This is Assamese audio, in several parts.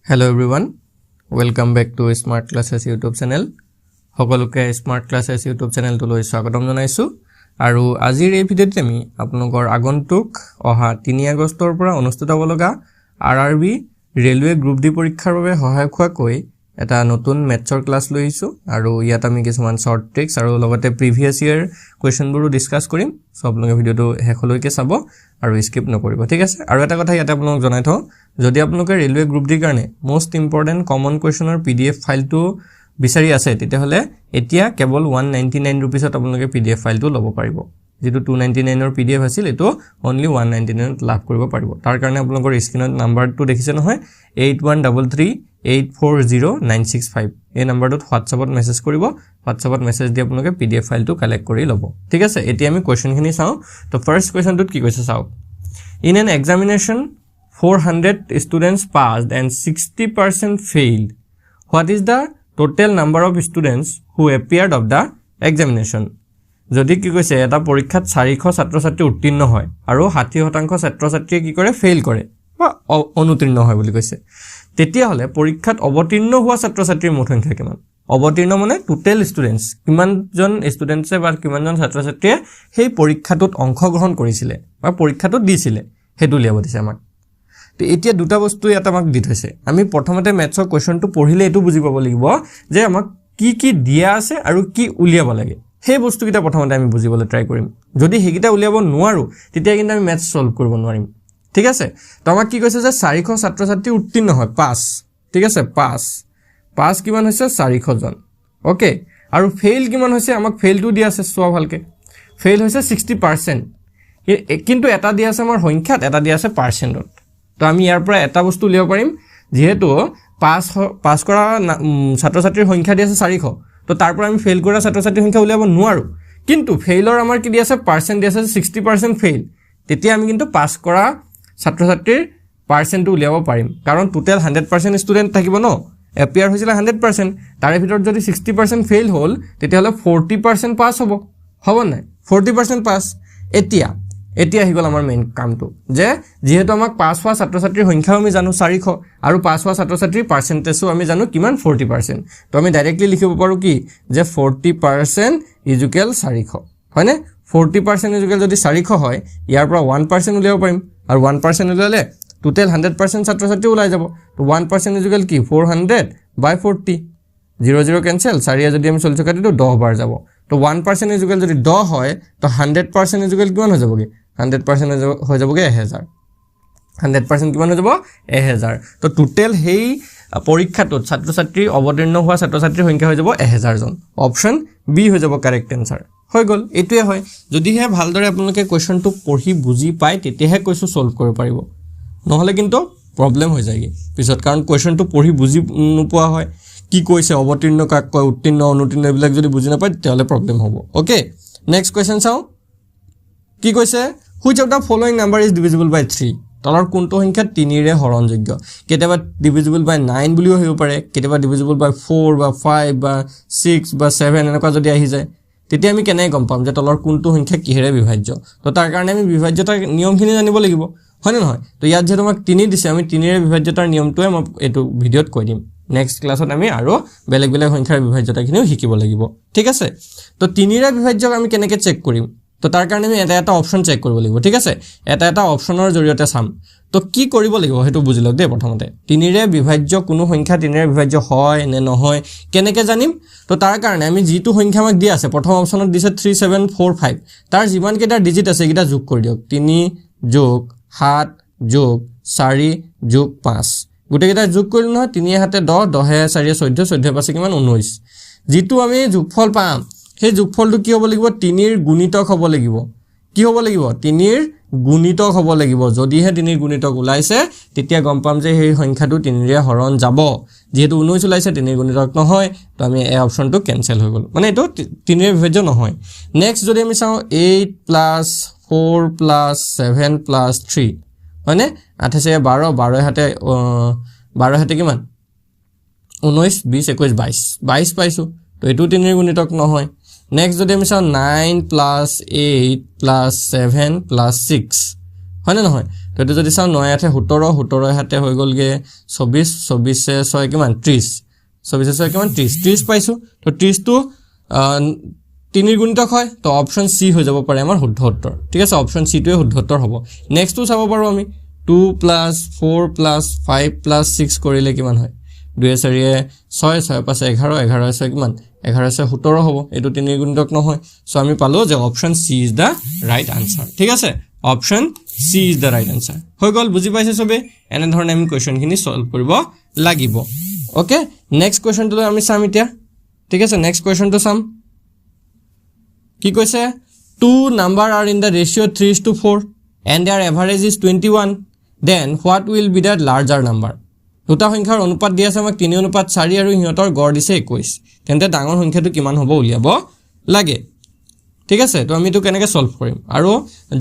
Hello everyone, welcome back to Smart Classes YouTube channel. সকলোকে Smart Classes YouTube channel to লৈ স্বাগতম জনাইছো আৰু আজিৰ এই ভিডিঅ'ত আমি আপোনালোকৰ আগন্তুক অহা 3 আগষ্টৰ পৰা অনুষ্ঠিত হ'ব লগা RRB ৰেলৱে গ্ৰুপ ডি পৰীক্ষাৰ বাবে সহায়ক হোৱাকৈ এটা নতুন মেথছৰ ক্লাছ লৈ আহিছো আৰু ইয়াত আমি কিছুমান শৰ্ট ট্ৰিক্স আৰু লগতে প্ৰিভিয়াস ইয়াৰ কোৱেশ্চনবোৰো ডিসকাস কৰিম সো আপোনালোকে ভিডিঅ'টো শেষলৈকে চাব আৰু স্কিপ নকৰিব ঠিক আছে আৰু এটা কথা ইয়াতে আপোনালোক জনাই থওঁ যদি আপোনালোকে ৰেলৱে গ্ৰুপ ডিৰ কাৰণে মোস্ট ইম্পৰ্টেন্ট কমন কোৱেশ্চনৰ PDF ফাইলটো বিচাৰি আছে তেতিয়াহলে এতিয়া কেৱল 199 रुपीसত আপোনালোকে PDF ফাইলটো ল'ব পাৰিব যেটো 299 ৰ PDF আছিল এটো only 199 ত লাভ কৰিব পাৰিব তাৰ কাৰণে আপোনালোকৰ স্ক্ৰিনত নাম্বাৰটো দেখিছে নহয় 8133840965 এই নাম্বাৰটোত WhatsAppত মেছেজ কৰিব WhatsAppত মেছেজ দি আপোনালোকে PDF ফাইলটো কালেক্ট কৰি ল'ব ঠিক আছে এতিয়া আমি কোৱেশ্চনখিনি চাও তো ফাৰ্স্ট কোৱেশ্চনটোত কি কৈছে চাও In an examination 400 students passed and 60% failed what is the total number of students who appeared of the examination যদি কি কৈছে এটা পৰীক্ষাত 400 ছাত্ৰ-ছাত্ৰী উত্তীৰ্ণ হয় আৰু 60% ছাত্ৰ-ছাত্ৰীয়ে কি কৰে ফেইল কৰে বা অনুত্তীৰ্ণ হয় বুলি কৈছে তেতিয়া হলে পৰীক্ষাত অৱতীৰ্ণ হোৱা ছাত্ৰ-ছাত্ৰীৰ মুঠ সংখ্যা কিমান অৱতীৰ্ণ মানে টোটাল ষ্টুডেন্টস কিমানজন ষ্টুডেন্টছে বা কিমানজন ছাত্ৰ-ছাত্ৰীয়ে সেই পৰীক্ষাটোত অংশগ্ৰহণ কৰিছিলে বা পৰীক্ষাটোত দিছিলে হেতু লিয়াব দিছে আমাক তো এতিয়া দুটা বস্তু এটা আমাক দি থৈছে আমি প্ৰথমতে মেথছৰ কোৱেশ্চনটো পঢ়িলে এটো বুজি পাব লাগিব যে আমাক কি দিয়া আছে আৰু কি উলিয়াব লাগে সেই বস্তু কিটা প্ৰথমতে আমি বুজিবলৈ ট্ৰাই কৰিম যদি হেকিটা উলিয়াব নোৱাৰো তেতিয়া কিন্তু আমি মেথছ সলভ কৰিব নোৱাৰিম ঠিক আছে তো আমাক কি কৈছে যে 400 ছাত্ৰ-ছাত্ৰী উত্তীৰ্ণ হয় 5 ঠিক আছে 5 কিমান হৈছে 400 জন ওকে আৰু ফেইল কিমান হৈছে আমাক ফেইলটো দিয়া আছে সোৱা ভালকে ফেইল হৈছে 60% কিন্তু এটা দিয়া আছে আমাৰ সংখ্যাত এটা দিয়া আছে পাৰ্চেন্টত তো আমি ইয়াৰ পৰা এটা বস্তু লিয়াব পাৰিম যেহেতু পাস কৰা ছাত্ৰ-ছাত্ৰীৰ সংখ্যা দিয়া আছে 400 তো তাৰ পৰা আমি ফেইল কৰা ছাত্ৰ-ছাত্ৰীৰ সংখ্যা উলিয়াব নোৱাৰো কিন্তু ফেইলৰ আমাৰ কি দিয়া আছে পাৰ্চেন্ট দিয়া আছে 60% ফেইল তেতিয়া আমি কিন্তু পাস কৰা ছাত্ৰ-ছাত্ৰীৰ পাৰ্চেন্টটো উলিয়াব পাৰিম কাৰণ টোটাল 100% ষ্টুডেন্ট থাকিব ন এপিয়াৰ হৈছিল 100% তাৰে ভিতৰত যদি 60% ফেইল হ'ল তেতিয়া হলে 40% পাস হ'ব নাই 40% পাস এতিয়া হি গল আমাৰ মেইন কামটো যে যেহেতু আমাক পাস হোৱা ছাত্ৰ-ছাত্ৰীৰ সংখ্যা আমি জানো 400 আৰু পাস হোৱা ছাত্ৰ-ছাত্ৰীৰ পাৰ্চেন্টেজও আমি জানো কিমান 40% তো আমি ডাইৰেক্টলি লিখিব পাৰো কি যে 40% ইকুৱেল 400 হয়নে 40% ইকুৱেল যদি 400 হয় ইয়াৰ পৰা 1% উলিয়াব পাৰিম আৰু 1% উলিয়ালে টোটাল 100% ছাত্ৰ-ছাত্ৰী ওলাই যাব তো 1% ইকুৱেল কি 400/40 00 কেনসেল 4 যদি আমি 40 কাটি দিও 10 বাৰ যাব তো 1% ইকুৱেল যদি 10 হয় তো 100% ইকুৱেল কিমান হৈ যাবগে 100% হৈ যাবগে 1000 100% কিমান হৈ যাব 1000 তো টোটাল হেই পৰীক্ষাটোত ছাত্ৰ-ছাত্ৰী অৱতীৰ্ণ হোৱা ছাত্ৰ-ছাত্ৰীৰ সংখ্যা হৈ যাব 1000 জন অপচন বি হৈ যাব কাৰেক্ট আনসাৰ হৈ গল এটোৱে হয় যদিহে ভালদৰে আপোনালোকে কোৱেশ্চনটো পঢ়ি বুজি পায় তেতিয়াহে কৈছো সলভ কৰিব পাৰিব নহলে কিন্তু প্ৰবলেম হৈ যায়গে পিছত কাৰণ কোৱেশ্চনটো পঢ়ি বুজি নোপোৱা হয় কি কৈছে অৱতীৰ্ণ কাক কয় উত্তীৰ্ণ অনুত্তীৰ্ণ এইবিলাক যদি বুজি নাপায় তেতিয়ালে প্ৰবলেম হ'ব ওকে নেক্সট কোৱেশ্চন চাও কি কৈছে which of the following number is divisible by 3 তলৰ কোনটো সংখ্যা 3 ৰে হৰণযোগ্য কেতিয়াবা divisible by 9 বুলিও হ'ব পাৰে কেতিয়াবা divisible by 4 বা 5 বা 6 বা 7 এনেকুৱা যদি আহি যায় তেতিয়া আমি কেনে গম পাম যে তলৰ কোনটো সংখ্যা কিহেৰে বিভাজ্য তো তাৰ কাৰণে আমি বিভাজ্যতাৰ নিয়মখিনি জানিব লাগিব হয় না নহয় তো ইয়াত যেটো আমাক 3 দিছে আমি 3 ৰে বিভাজ্যতাৰ নিয়মটোৱে মই এটো ভিডিঅত কৈ দিম নেক্সট ক্লাছত আমি আৰু বেলেগ সংখ্যাৰ বিভাজ্যতাখিনিও শিকিব লাগিব ঠিক আছে তো 3 ৰে বিভাজ্যক আমি কেনেকৈ চেক কৰিম তো তাৰ কাৰণে আমি এটা অপচন চেক কৰিব লাগিব ঠিক আছে এটা অপচনৰ জৰিয়তে চাম তো কি কৰিব লাগিব হেতু বুজি লওক দে প্ৰথমতে 3 ৰে বিভাজ্য কোনো সংখ্যা 3 ৰে বিভাজ্য হয় নে নহয় কেনেকৈ জানিম তো তাৰ কাৰণে আমি যিটো সংখ্যা আমাক দিয়া আছে প্ৰথম অপচনত দিছে 3745 তাৰ যিমান কেইটা ডিজিট আছে কিটা যোগ কৰি দিয়ক 3 যোগ 7 যোগ 4 যোগ 5 গুটেকেইটা যোগ কৰিল নহয় 3 হাতে 10 10 4 14 14 পাছে কিমান 19 যেটো আমি যোগফল পাম সেই যোগফলটো কি হ'ব লাগিব 3 ৰ গুণিতক হ'ব লাগিব কি হ'ব লাগিব 3 ৰ গুণিতক হ'ব লাগিব যদিহে 3 ৰ গুণিতক ওলাইছে তেতিয়া গম পাম যে সেই সংখ্যাটো 3 ৰে হৰণ যাব যেহেতু 19 ওলাইছে 3 ৰ গুণিতক নহয় তো আমি এই অপচনটো ক্যান্সেল হৈ গল মানে এটো 3 ৰে বিভাজ্য নহয় নেক্সট যদি আমি চাও 8 + 4 + 7 + 3 মানে 8 আছে 12 12 হাতে কিমান 19 20 21 22 পাইছো তো এটো 3 ৰ গুণিতক নহয় নেক্সট যদি আমি চাও 9 + 8 + 7 + 6 হয় না নহয় তো এইটো যদি চাওঁ 9 8 17 17 হাতে হৈ গ'লগে 24 24 6 কিমান 30 24 6 কিমান 30 30 পাইছো তো 30 টো 3 গুণিতক হয় তো অপশন সি হৈ যাব পাৰে আমাৰ শুদ্ধ উত্তৰ ঠিক আছে অপশন সি টোৱে শুদ্ধ উত্তৰ হ'ব নেক্সট টো চাব পাৰো আমি 2 + 4 + 5 + 6 কৰিলে কিমান হয় 2 4 6 6 5 11 11 6 কিমান 11 6 17 হ'ব এটো 3 গুণিতক নহয় সো আমি পালো যে option C is the right answer ঠিক আছে option C is the right answer হৈ গল বুজি পাইছে সবে এনে ধৰণে আমি কোৱেশ্চনখিনি সলভ কৰিব লাগিব ওকে নেক্সট কোৱেশ্চনটো আমি চাম এতিয়া ঠিক আছে নেক্সট কোৱেশ্চনটো চাম কি কৈছে two number are in the ratio 3:4 and their average is 21 then what will be the larger number দুটা সংখ্যাৰ অনুপাত দি আছে আমাক 3:4 আৰু ইহঁতৰ গড় দিছে 21 তেন্তে ডাঙৰ সংখ্যাটো কিমান হ'ব উলিয়াব লাগে ঠিক আছে তো আমি তো কেনেকৈ সলভ কৰিম আৰু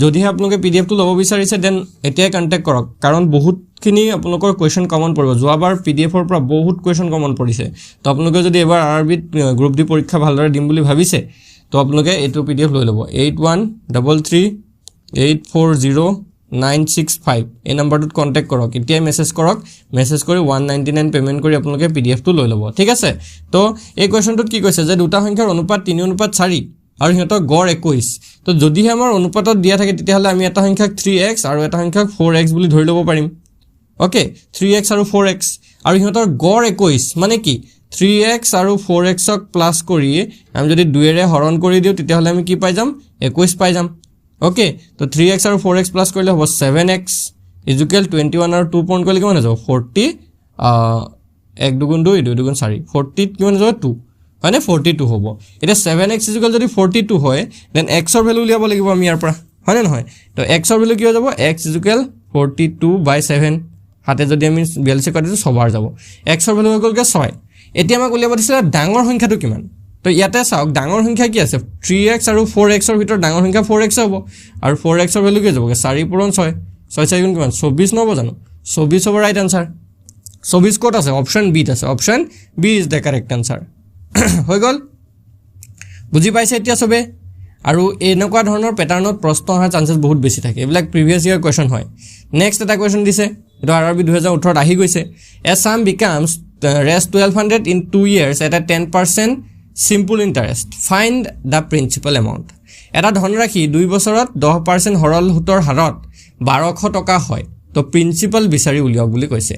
যদি আপোনালোকে পিডিএফ টো ল'ব বিচাৰিছে দেন এতিয়া কন্টাক্ট কৰক কাৰণ বহুতখিনি আপোনালোকৰ কোৱেশ্চন কমন পৰিব যোৱাবাৰ পিডিএফ ৰ পৰা বহুত কোৱেশ্চন কমন পৰিছে তো আপোনালোকে যদি এবাৰ আৰবি গ্ৰুপ ডি পৰীক্ষা ভালদৰে দিম বুলি ভাবিছে তো আপোনালোকে এটো পিডিএফ লৈ ল'ব 8133840965 এই নম্বৰটোত কন্টাক্ট কৰক এতিয়া মেছেজ কৰক মেছেজ কৰি 199 পেমেন্ট কৰি আপোনালোকে পিডিএফ টো লৈ ল'ব ঠিক আছে তো এই কোৱেশ্চনটোত কি কৈছে যে দুটা সংখ্যাৰ অনুপাত 3:4 আৰু হিহঁতৰ গড় 21 তো যদি আমাৰ অনুপাতত দিয়া থাকে তেতিয়াহলে আমি এটা সংখ্যাক 3x আৰু এটা সংখ্যাক 4x বুলি ধৰি ল'ব পাৰিম ওকে 3x আৰু 4x আৰু হিহঁতৰ গড় 21 মানে কি 3x আৰু 4x ক প্লাস কৰি আমি যদি 2 এৰে হৰণ কৰি দিও তেতিয়াহলে আমি কি পাই যাম 21 পাই যাম ওকে তো 3x আৰু 4x প্লাস কৰিলে হ'ব 7x = 21 আৰু 2 পইণ্ট কৰিলে কিমান হৈ যাব 40 1 2 2 2 2 4 40 কিমান হৈ যাব 2 মানে 42 হ'ব এটা 7x = যদি 42 হয় দেন x ৰ ভ্যালু উলিয়াব লাগিব আমি ইয়াৰ পৰা হয় না নহয় তো x ৰ ভ্যালু কি হৈ যাব x = 42/7 হাতে যদি আমি 42 কৰি দিও 6 বাৰ যাব x ৰ ভ্যালু হৈ গ'লকে 6 এতিয়া আমাক উলিয়াব দিছিল ডাঙৰ সংখ্যাটো কিমান তো ইয়াতে চাওক ডাঙৰ সংখ্যা কি আছে 3x আৰু 4x ৰ ভিতৰত ডাঙৰ সংখ্যা 4x হ'ব আৰু 4x ৰ ভ্যালু কি যাব 4 * 6 6 4 গুণ কিমান 24 নহব জানো 24 হ'ব ৰাইট আনসাৰ 24 ক'ত আছে অপশন বি আছে option B is the correct answer হৈ গল বুজি পাইছে এতিয়া সবে আৰু এনেকুৱা ধৰণৰ প্যাটাৰ্নত প্ৰশ্ন অহাৰ চান্সেস বহুত বেছি থাকে এবিলাক প্ৰিভিয়াস ইয়াৰ কোৱেশ্চন হয় নেক্সট এটা কোৱেশ্চন দিছে এটো আৰবি 2018 ত আহি গৈছে a sum becomes rest 1200 in 2 years at a 10% simple interest find the principal amount এটা ধনৰাশি 2 বছৰত 10% সৰল সুতৰ হাৰত 1200 টকা হয় তো প্ৰিন্সিপাল বিচাৰি উলিয়াওক বুলি কৈছে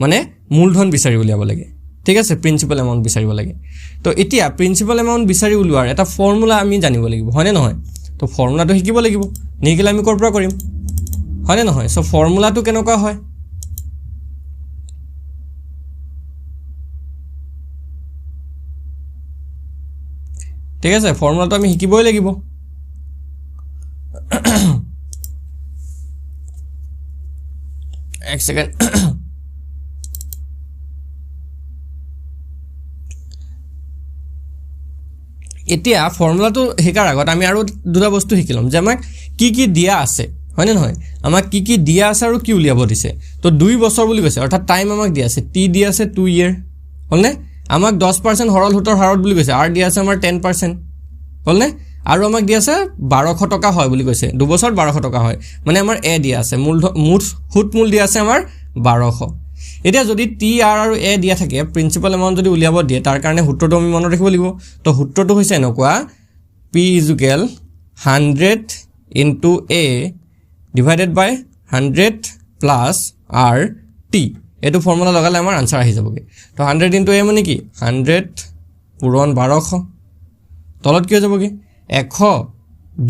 মানে মূলধন বিচাৰি উলিয়াব লাগে ঠিক আছে প্ৰিন্সিপাল এমাউন্ট বিচাৰিব লাগে তো এতিয়া প্ৰিন্সিপাল এমাউন্ট বিচাৰি উলিওৱাৰ এটা ফৰ্মুলা আমি জানিব লাগিব হয়নে নহয় তো ফৰ্মুলাটো শিকিব লাগিব নিকিলে আমি কৰ পৰা কৰিম হয়নে নহয় সো ফৰ্মুলাটো কেনেকুৱা হয় ঠিক আছে ফৰ্মুলাটো আমি শিকিবই লাগিব এক সেকেন্ড এতিয়া ফৰ্মুলাটো হেকাৰ আগত আমি আৰু দুটা বস্তু শিকিলম যে আমাক কি কি দিয়া আছে হয়নে নহয় আমাক কি কি দিয়া আছে আৰু কি উলিয়াব দিছে তো 2 বছৰ বুলি কৈছে অৰ্থাৎ টাইম আমাক দিয়া আছে টি দিয়া আছে 2 ইয়াৰ হলনে আমাক 10% হৰল সুতৰ হাৰত বুলি কৈছে আৰ দিয়া আছে আমাৰ 10% হলনে আৰু আমাক দিয়া আছে 1200 টকা হয় বুলি কৈছে 2 বছৰ 1200 টকা হয় মানে আমাৰ এ দিয়া আছে মূল সুত মূল দিয়া আছে আমাৰ 1200 এটা যদি টি আৰ আৰু এ দিয়া থাকে প্ৰিন্সিপাল এমাউন্ট যদি উলিয়াব দিয়ে তাৰ কাৰণে সূত্ৰটো আমি মনত ৰাখিব লাগিব তো সূত্ৰটো হৈছে এনেকুৱা p = 100 into a divided by 100 plus r t এটো ফৰ্মুলা লগালে আমাৰ আনসাৰ আহি যাবগে তো 100 into a মানে কি 100 পূৰণ 1200 তলত কি হৈ যাবগে 100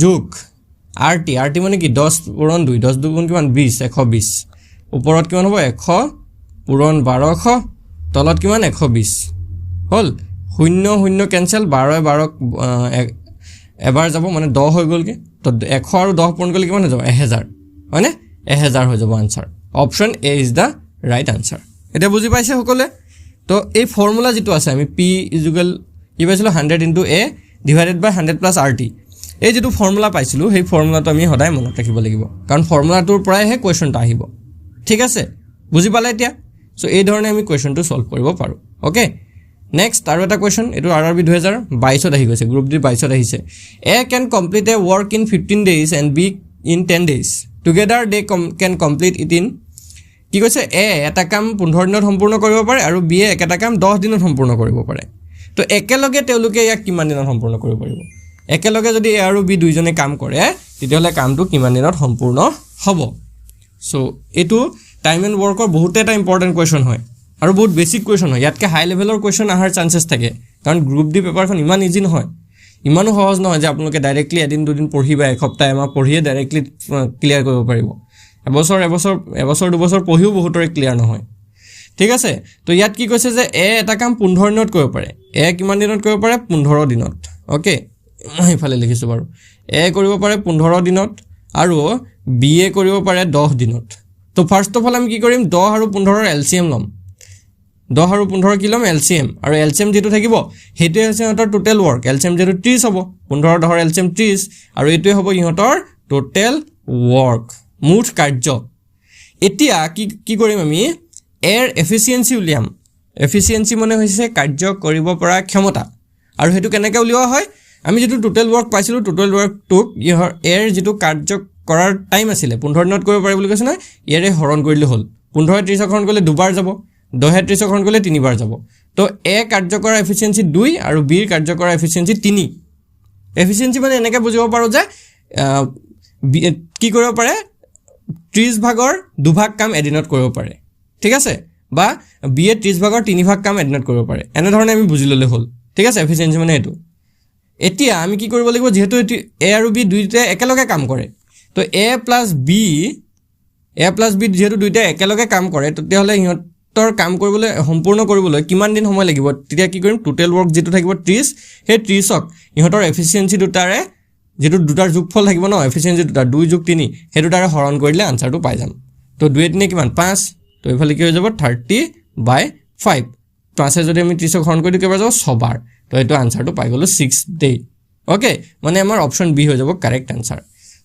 যোগ rt rt মানে কি 10 পূৰণ 2 10 2 গুণ কিমান 20 120 ওপৰত কিমান হ'ব 100 পূৰণ 1200 তলত কিমান 120 হল 0 0 কেনসেল 12 12 এবাৰ যাব মানে 10 হৈ গলগে তো 100 আৰু 10 পূৰণ কৰিলে কিমান হৈ যাব 1000 হয়নে 1000 হৈ যাব answer option A is the right answer এটা বুজি পাইছে সকলে তো এই ফৰ্মুলা যেটো আছে আমি p = কি পাইছিলো 100 into a divided by 100 plus rt এই যেটো ফৰ্মুলা পাইছিলো সেই ফৰ্মুলাটো আমি সদায় মনত ৰাখিব লাগিব কাৰণ ফৰ্মুলাটোৰ পৰাইহে কোৱেশ্চনটো আহিব ঠিক আছে বুজি পালে এতিয়া সো এই ধৰণে আমি কোৱেশ্চনটো সলভ কৰিব পাৰো ওকে নেক্সট আৰু এটা কোৱেশ্চন এটো আৰবি 2022 ত আহি গৈছে গ্ৰুপ ডি 22 ত আহিছে a can complete a work in 15 days and b in 10 days together they can complete it in কি কৈছে এ এটা কাম 15 দিনত সম্পূৰ্ণ কৰিব পাৰে আৰু বি এ একেটা কাম 10 দিনত সম্পূৰ্ণ কৰিব পাৰে তো একেলগে তেওঁলোকে ইয়াক কিমান দিনত সম্পূৰ্ণ কৰিব পাৰিব একেলগে যদি এ আৰু বি দুইজনে কাম কৰে তেতিয়াহ'লে কামটো কিমান দিনত সম্পূৰ্ণ হ'ব সো এটো টাইম এণ্ড ৱৰ্কৰ বহুতে এটা ইম্পৰ্টেণ্ট কুৱেশ্যন হয় আৰু বহুত বেছিক কুৱেশ্যন হয় ইয়াতকে হাই লেভেলৰ কুৱেশ্যন আহাৰ চান্সেছ থাকে কাৰণ গ্ৰুপ ডি পেপাৰখন ইমান ইজি নহয় ইমানো সহজ নহয় যে আপোনালোকে ডাইৰেক্টলি এদিন দুদিন পঢ়িবা এসপ্তাহ এমাহ পঢ়িয়ে ডাইৰেক্টলি ক্লিয়াৰ কৰিব পাৰিব এবছৰ দুবছৰ পঢ়িও বহুতৰে ক্লিয়াৰ নহয় ঠিক আছে তো ইয়াত কি কৈছে যে এ এটা কাম 15 দিনত কৰিব পাৰে এ কিমান দিনত কৰিব পাৰে 15 দিনত ওকে মই ইফালে লিখিছোঁ বাৰু এ কৰিব পাৰে 15 দিনত আৰু বি এ কৰিব পাৰে 10 দিনত তো ফাৰ্ষ্ট অফ অল আমি কি কৰিম 10 আৰু 15 ৰ এলচিএম ল'ম 10 আৰু 15 কি ল'ম এলচিএম আৰু এলচিএম যেটো থাকিব হেইটোৱে হৈছে ইহঁতৰ টোটেল ৱৰ্ক এলচিএম যেটো 30 হ'ব 15 10 এলচিএম 30 আৰু এইটোৱে হ'ব ইহঁতৰ টোটেল ৱৰ্ক মুঠ কাৰ্য এতিয়া কি কৰিম আমি এৰ এফিচিয়েন্সি উলিয়াম এফিচিয়েন্সি মানে হৈছে কাৰ্য কৰিব পৰা ক্ষমতা আৰু হেতু কেনেকৈ উলিওৱা হয় আমি যেটো টোটেল ৱৰ্ক পাইছিলো টোটেল ৱৰ্কটোক এৰ যেটো কাৰ্য কৰাৰ টাইম আছিলে 15 দিনত কৰিব পাৰে বুলি কৈছে না ইয়াৰে হৰণ কৰিলে হ'ল 15 30 হৰণ কৰিলে দুবাৰ যাব 10 30 হৰণ কৰিলে তিনিবাৰ যাব তো এ কাৰ্য কৰা এফিচিয়েন্সি 2 আৰু বি ৰ কাৰ্য কৰা এফিচিয়েন্সি 3 এফিচিয়েন্সি মানে এনেকৈ বুজিব পাৰো যে কি কৰিব পাৰে 30 ভাগৰ দুভাগ কাম এদিনত কৰিব পাৰে ঠিক আছে বা বি এ 30 ভাগৰ 3 ভাগ কাম এদিনত কৰিব পাৰে এনে ধৰণে আমি বুজি ললে হ'ল ঠিক আছে এফিচিয়েন্সি মানে এটো এতিয়া আমি কি কৰিব লাগিব যেহেতু এ আৰু বি দুইটা একেলগে কাম কৰে তো এ প্লাস বি যেহেতু দুইটা একেলগে কাম কৰে তেতিয়াহ'লে ইহঁতৰ কাম কৰিবলৈ সম্পূৰ্ণ কৰিবলৈ কিমান দিন সময় লাগিব তেতিয়া কি কৰিম টোটেল ৱৰ্ক যেটো থাকিব 30 সেই 30ক ইহঁতৰ এফিচিয়েন্সি দুটাৰে যেটো দুটাৰ যোগফল থাকিব ন এফিচিয়েন্সি দুটা 2 যোগ 3 সেই দুটাৰে হৰণ কৰিলে আনসাৰটো পাই যাম তো 2 3 কিমান 5 তো ইফালে কি হৈ যাব 30/5 5 যদি আমি 30ক হৰণ কৰি কেইবাৰ যাব 6 বাৰ তো এটো আনসাৰটো পাই গলো 6 ডে ওকে মানে আমাৰ অপচন বি হৈ যাব কাৰেক্ট আনসাৰ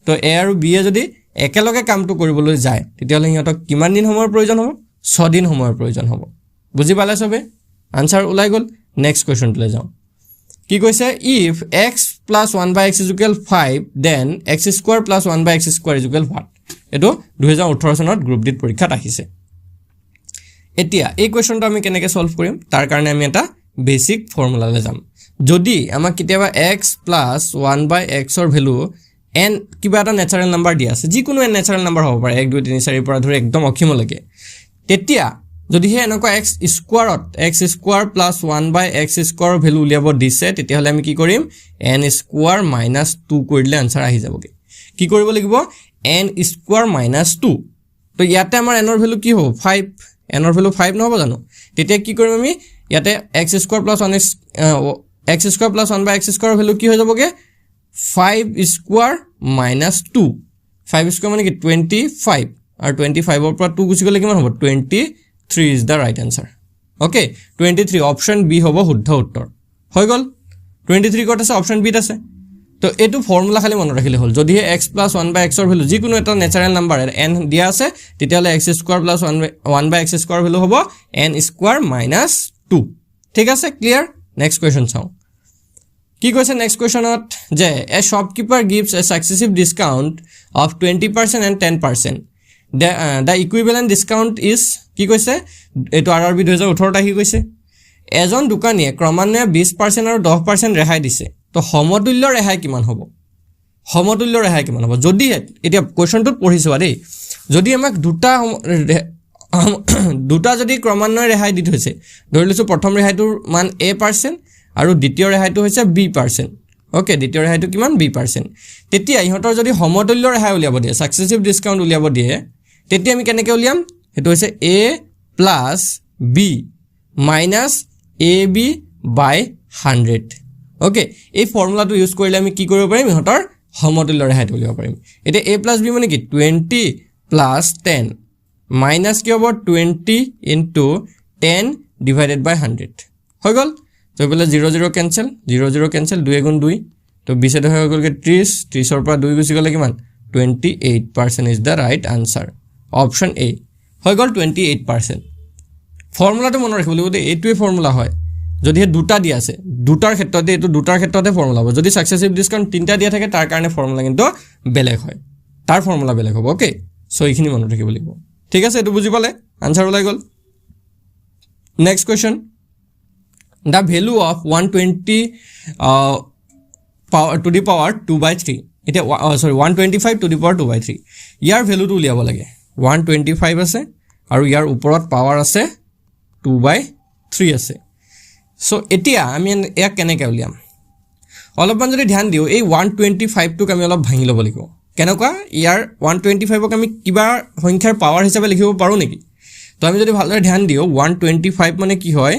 তো এ আৰু বি এ যদি একেলগে কামটো কৰিবলৈ যায় তেতিয়াহ'লে ইহঁতক কিমান দিন সময়ৰ প্ৰয়োজন হ'ব 6 দিন সময়ৰ প্ৰয়োজন হ'ব বুজি পালে সবে আনসাৰ ওলাই গল নেক্সট কোৱেশ্চনলৈ যাওঁ কি কৈছে if x + 1/x = 5 then x² + 1/x² = what এটো 2018 চনত গ্ৰুপ ডিত পৰীক্ষাত আহিছে এতিয়া এই কোৱেশ্চনটো আমি কেনেকৈ সলভ কৰিম তাৰ কাৰণে আমি এটা বেসিক ফৰ্মুলালৈ যাম যদি আমাক কেতিয়াবা x + 1/x ৰ ভ্যালু n কিবা এটা ন্যাচাৰাল নাম্বাৰ দিয়া আছে যিকোনো n ন্যাচাৰাল নাম্বাৰ হ'ব পাৰে 1 2 3 4 পৰা ধৰি একদম অখিমলৈকে তেতিয়া যদি হে এনেকুৱা x² + 1/x² ভ্যালু উলিয়াব দিছে তেতিয়াহ'লে আমি কি কৰিম n² - 2 কৰিলে আনসাৰ আহি যাবগে কি কৰিব লাগিব n² - 2 তো ইয়াতে আমাৰ n ৰ ভ্যালু কি হ'ব 5 n ৰ ভ্যালু 5 নহব জানো তেতিয়া কি কৰিম আমি ইয়াতে x² + 1/x² ভ্যালু কি হৈ যাবগে 5² - 2 5² মানে কি 25 আৰু 25 ৰ পৰা 2 গুছি গলে কিমান হ'ব 23 is the right answer okay 23 option B হ'ব শুদ্ধ উত্তৰ হৈ গল 23 কত আছে অপচন বি ত আছে তো এটো ফৰ্মুলা খালি মনত ৰাখিলে হ'ল যদি x + 1/x ৰ ভ্যালু যিকোনো এটা ন্যাচাৰাল নাম্বাৰ n দিয়া আছে তেতিয়াহ'লে x² + 1/x² ভ্যালু হ'ব n² - 2 ঠিক আছে ক্লিয়াৰ নেক্সট কোৱেশ্চন চাও কি কৈছে নেক্সট কোৱেশ্চনত যে a shopkeeper gives a successive discount of 20% and 10% the equivalent discount is কি কৈছে এটো আৰআৰবি 2018 আহি কৈছে এজন দোকানীয়ে ক্ৰমান্বয়ে 20% আৰু 10% ৰেহাই দিছে তো সমতুল্য ৰেহাই কিমান হ'ব যদি এতিয়া কোৱেশ্চনটোত পঢ়িছো দেই যদি আমাক দুটা যদি ক্ৰমান্বয়ে ৰেহাই দি থৈছে ধৰি লৈছো প্ৰথম ৰেহাইটোৰ মান a% আৰু দ্বিতীয় ৰেহাইটো হৈছে b% ওকে দ্বিতীয় ৰেহাইটো কিমান b% তেতিয়া ইহঁতৰ যদি সমতুল্য ৰেহাই উলিয়াব দিয়ে সাকসেসিভ ডিসকাউন্ট উলিয়াব দিয়ে তেতিয়া আমি কেনেকৈ উলিয়াম হেতু হৈছে a + b minus ab by 100 okay এই ফৰ্মুলাটো ইউজ কৰিলে আমি কি কৰিব পাৰিম ইহঁতৰ সমতুল্য ৰেহাইটো উলিয়াব পাৰিম এটা a + b মানে কি 20 + 10 minus কি হ'ব 20 * 10 divided by 100 হৈ গল তো বলে 0 0 ক্যান্সেল 0 0 ক্যান্সেল 2 * 2 তো 20 হৈ গল 30 30 ৰ পৰা 2 গুছি গলে কিমান 28% is the right answer option a হৈ গল 28% ফৰ্মুলাটো মনত ৰাখিব লাগিব এইটোৱে ফৰ্মুলা হয় যদি দুটা দিয়া আছে দুটাৰ ক্ষেত্ৰতে এটো দুটাৰ ক্ষেত্ৰতে ফৰ্মুলা হ'ব যদি সাকসেসিভ ডিসকাউন্ট তিনটা দিয়া থাকে তাৰ কাৰণে ফৰ্মুলা কিন্তু বেলেগ হয় তাৰ ফৰ্মুলা বেলেগ হ'ব ওকে সো এইখিনি মনত ৰাখিব লাগিব ঠিক আছে এটো বুজি পালে আনসাৰ ওলাই গল next question the value of 120 power to the power 2/3 এটা sorry 125 to the power 2/3 year value টো উলিয়াব লাগে 125 আছে আৰু ইয়াৰ ওপৰত পাৱাৰ আছে 2/3 আছে সো এতিয়া আমি এক কেনেকৈ উলিয়াম অলপমান যদি ধ্যান দিও এই 125 টোক আমি অলপ ভাঙি ল'ব লাগিব কেনেকুৱা ইয়াৰ 125 ক আমি কিবা সংখ্যাৰ পাৱাৰ হিচাপে লিখিব পাৰো নেকি তো আমি যদি ভালদৰে ধ্যান দিও 125 মানে কি হয়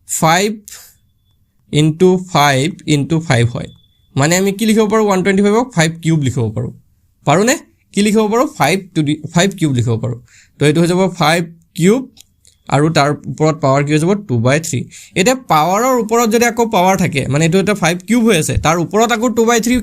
5 into 5 into 5 হয় মানে আমি কি লিখিব পাৰো 125 ক 5 কিউব লিখিব পাৰো পাৰো নে কি লিখিব পাৰো 5 কিউব লিখিব পাৰো তো এটো হৈ যাব 5 কিউব আৰু তাৰ ওপৰত পাৱাৰ কি হৈ যাব 2/3 এটা পাৱাৰৰ ওপৰত যদি আকৌ পাৱাৰ থাকে মানে এটো এটা 5 কিউব হৈ আছে তাৰ ওপৰত আকৌ 2/3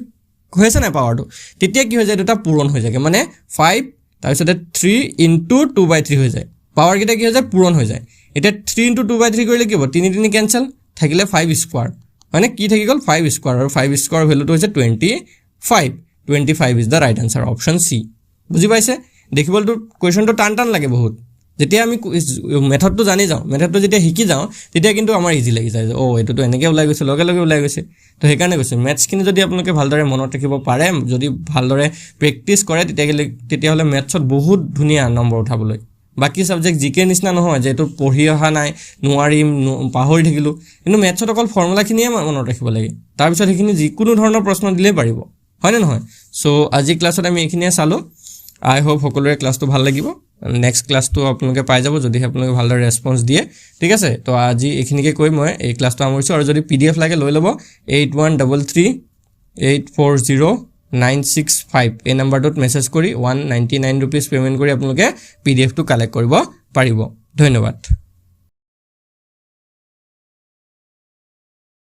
হৈছে না পাৱাৰটো তেতিয়া কি হৈ যায় এটা পূৰণ হৈ যায় মানে 5 তাৰ পিছতে 3 into 2/3 হৈ যায় পাৱাৰ কিটা কি হৈ যায় পূৰণ হৈ যায় এটা 3 into 2/3 কৰিলে কি হ'ব 3 3 ক্যান্সেল থাকিলে 5 স্কয়াৰ মানে কি থাকি গল 5 স্কয়াৰ আৰু 5 স্কয়াৰ ভ্যালুটো হৈছে 25 is the right answer option C বুজি পাইছে দেখিবলটো কোৱেশ্চনটো টান লাগে বহুত যেতিয়া আমি মেথডটো জানি যাও মেথডটো যেতিয়া শিকি যাও তেতিয়া কিন্তু আমাৰ ইজি লাগি যায় ও এটোটো এনেকৈ ওলাই গৈছে লগে লগে ওলাই গৈছে তো হেকাৰণে কৈছে ম্যাথছ কিনি যদি আপোনালোকে ভালদৰে মনত ৰাখিব পাৰে যদি ভালদৰে প্ৰেক্টিস কৰে তেতিয়া হলে ম্যাথছত বহুত ধুনিয়া নম্বৰ উঠাবলৈ বাকি সাবজেক্ট জিকে নিচিনা নহয় যে এটো পঢ়ি অহা নাই নোৱাৰিম পাহৰি থাকিলো কিন্তু ম্যাথছত অকল ফৰ্মুলা খিনিয়ে মনত ৰাখিব লাগে তাৰ পিছত হেখিনি যিকোনো ধৰণৰ প্ৰশ্ন দিলে পাৰিব হয় নে নহয় সো আজি ক্লাছত আমি এখিনিয়ে চালো আই হোপ সকলোৰে ক্লাছটো ভাল লাগিব নেক্সট ক্লাছটো আপোনালোকে পাই যাব যদি আপোনালোকে ভালদৰে ৰেসপন্স দিয়ে ঠিক আছে তো আজি এখিনিকে কৈ মই এই ক্লাছটো আমৰিছো আৰু যদি পিডিএফ লাগে লৈ লব 8133840965 এই নম্বৰটোত মেসেজ কৰি 199 रुपीस পেমেন্ট কৰি আপোনালোকে পিডিএফ টো কালেক্ট কৰিব পাৰিব ধন্যবাদ